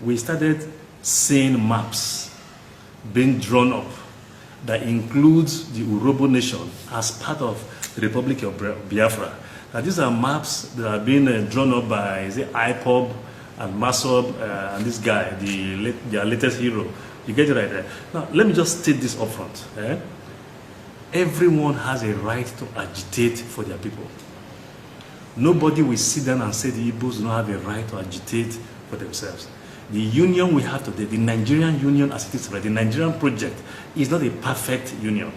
we started seeing maps being drawn up that includes the Urhobo nation as part of the Republic of Biafra. Now, these are maps that are being drawn up by IPOB and MASOB and this guy, their latest hero. You get it right there. Now, let me just state this up front. Everyone has a right to agitate for their people. Nobody will sit down and say the Igbos do not have a right to agitate for themselves. The union we have today, the Nigerian union as it is today, the Nigerian project, is not a perfect union.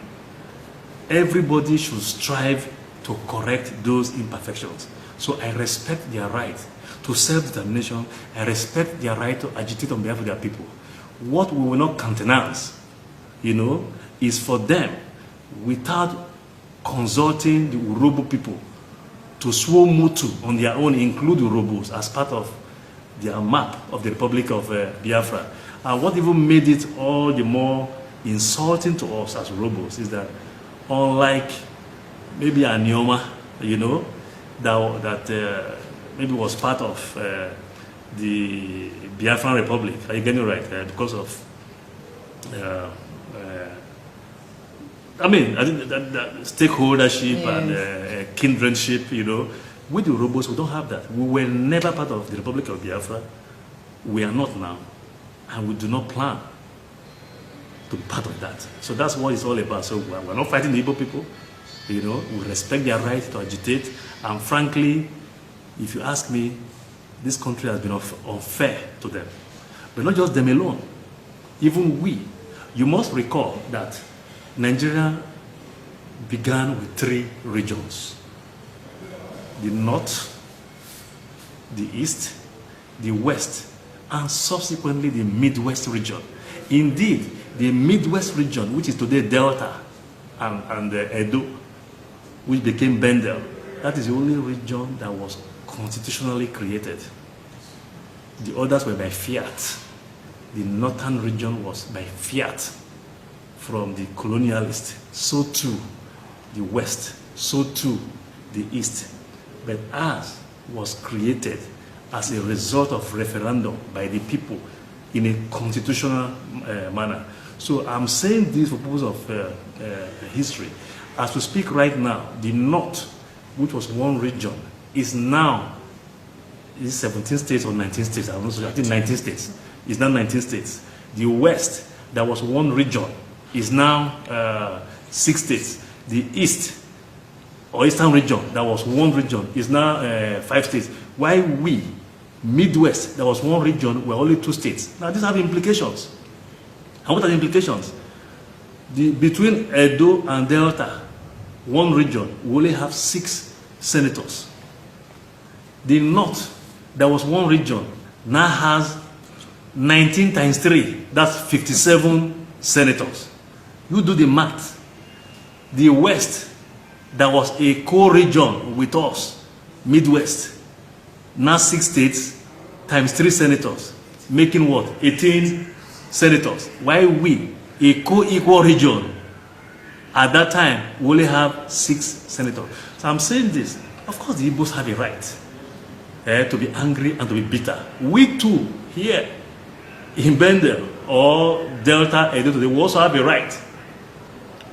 Everybody should strive to correct those imperfections. So I respect their right to self-determination. I respect their right to agitate on behalf of their people. What we will not countenance, is for them, without consulting the Urhobo people, to swear mutu on their own, include Urhobos as part of their map of the Republic of Biafra. And what even made it all the more insulting to us as Urhobos is that, unlike maybe Anioma, that maybe was part of the Biafran Republic. Are you getting it right? Because of, I think that stakeholdership and kindredship, with the Urhobos, we don't have that. We were never part of the Republic of Biafra. We are not now. And we do not plan to be part of that. So that's what it's all about. So we're not fighting the Igbo people. We respect their right to agitate. And frankly, if you ask me, this country has been unfair to them. But not just them alone. Even we. You must recall that Nigeria began with 3 regions. The North, the East, the West, and subsequently the Midwest region. Indeed, the Midwest region, which is today Delta and Edo, which became Bendel, that is the only region that was constitutionally created. The others were by fiat. The northern region was by fiat from the colonialists. So too the West, so too the East. But ours was created as a result of referendum by the people in a constitutional manner. So I'm saying this for purpose of history. As we speak right now, the North, which was one region, is now 17 states or 19 states. I think 19 states. It's now 19 states. The West, that was one region, is now 6 states. The East, or Eastern region, that was one region, is now 5 states. While we, Midwest, that was one region, were only 2 states. Now these have implications. And what are the implications? Between Edo and Delta, one region, we only have 6 senators. The North, that was one region, now has 19 times 3, that's 57 senators. You do the math. The West, that was a co-region with us, Midwest, now 6 states times 3 senators, making what? 18 senators. While we, a co-equal region, at that time, we only have 6 senators. So I'm saying this, of course the Igbos have a right to be angry and to be bitter. We too, here in Bendel or Delta, Edo, they will also have a right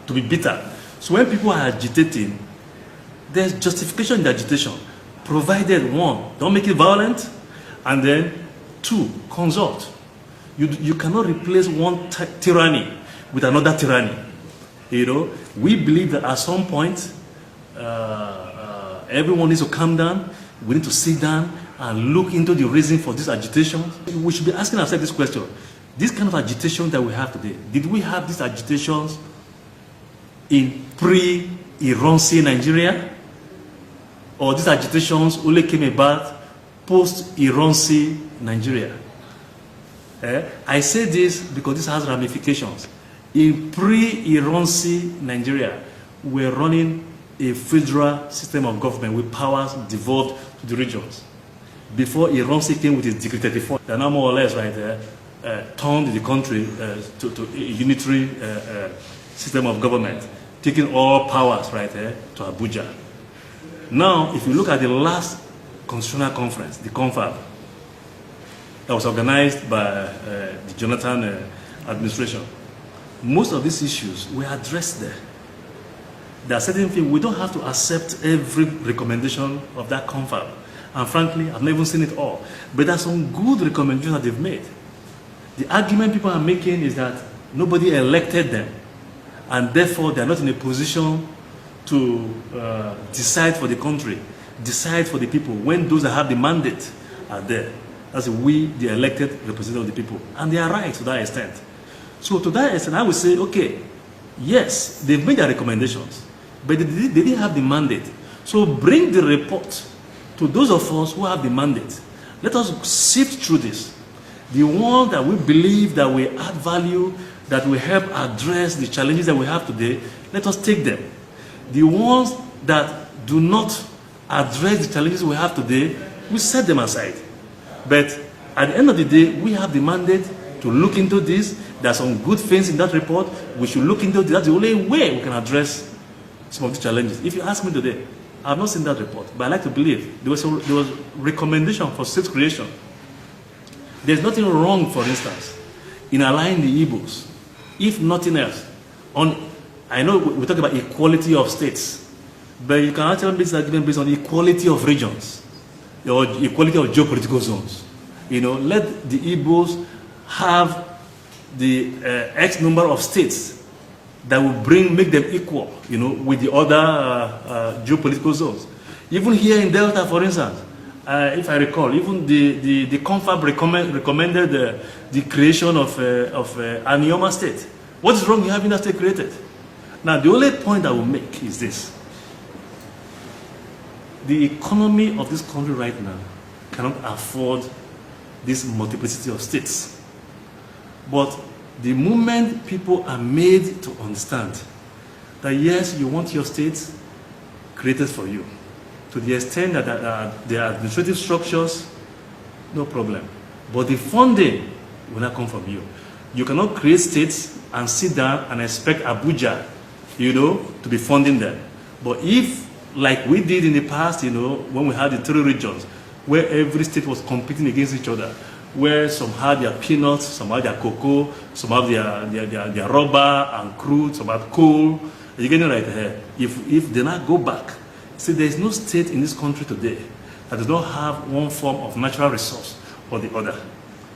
to be bitter. So when people are agitating, there's justification in the agitation, provided 1, don't make it violent, and then 2, consult. You cannot replace one tyranny with another tyranny. We believe that at some point, everyone needs to calm down. We need to sit down and look into the reason for this agitation. We should be asking ourselves this question. This kind of agitation that we have today, did we have these agitations in pre-Ironsi Nigeria? Or these agitations only came about post-Ironsi Nigeria? I say this because this has ramifications. In pre-Ironsi Nigeria, we're running a federal system of government with powers devolved to the regions. Before Ironsi came with his Decree 34, they're now more or less turned the country to a unitary system of government, taking all powers to Abuja. Now, if you look at the last constitutional conference, the confab, that was organized by the Jonathan administration. Most of these issues were addressed there. There are certain things we don't have to accept every recommendation of that confab. And frankly, I've never seen it all. But there are some good recommendations that they've made. The argument people are making is that nobody elected them, and therefore they are not in a position to decide for the country, decide for the people, when those that have the mandate are there. That's we, the elected representatives of the people. And they are right to that extent. So to that extent, I would say, okay, yes, they've made their recommendations, but they didn't have the mandate. So bring the report to those of us who have the mandate. Let us sift through this. The ones that we believe that will add value, that will help address the challenges that we have today, let us take them. The ones that do not address the challenges we have today, we set them aside. But at the end of the day, we have the mandate to look into this. There are some good things in that report. We should look into this. That's the only way we can address some of the challenges. If you ask me today, I have not seen that report, but I like to believe there was recommendation for state creation. There's nothing wrong, for instance, in allowing the Igbos, if nothing else. I know we talk about equality of states, but you can actually make this argument based on equality of regions or equality of geopolitical zones. Let the Igbos have the X number of states that will make them equal, with the other geopolitical zones. Even here in Delta, for instance, if I recall, even the confab recommended the creation of Anioma state. What is wrong in having that state created? Now, the only point I will make is this. The economy of this country right now cannot afford this multiplicity of states. But the moment people are made to understand that yes, you want your state created for you, to the extent that there are administrative structures, no problem. But the funding will not come from you. You cannot create states and sit down and expect Abuja, to be funding them. But if, like we did in the past, when we had the 3 regions, where every state was competing against each other, where some had their peanuts, some had their cocoa, some have their rubber and crude, some had coal. You're getting right here. If they not go back, see, there is no state in this country today that does not have one form of natural resource or the other.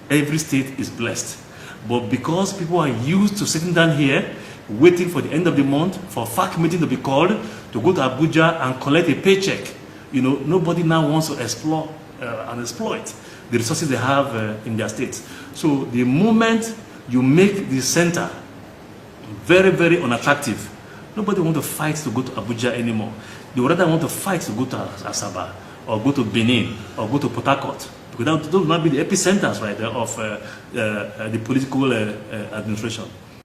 Every state is blessed. But because people are used to sitting down here, waiting for the end of the month, for a FAC meeting to be called, to go to Abuja and collect a paycheck, nobody now wants to explore and exploit the resources they have in their states. So the moment you make the center very, very unattractive, nobody wants to fight to go to Abuja anymore. They would rather want to fight to go to Asaba, or go to Benin, or go to Port Harcourt, because those will not be the epicenters right there of the political administration.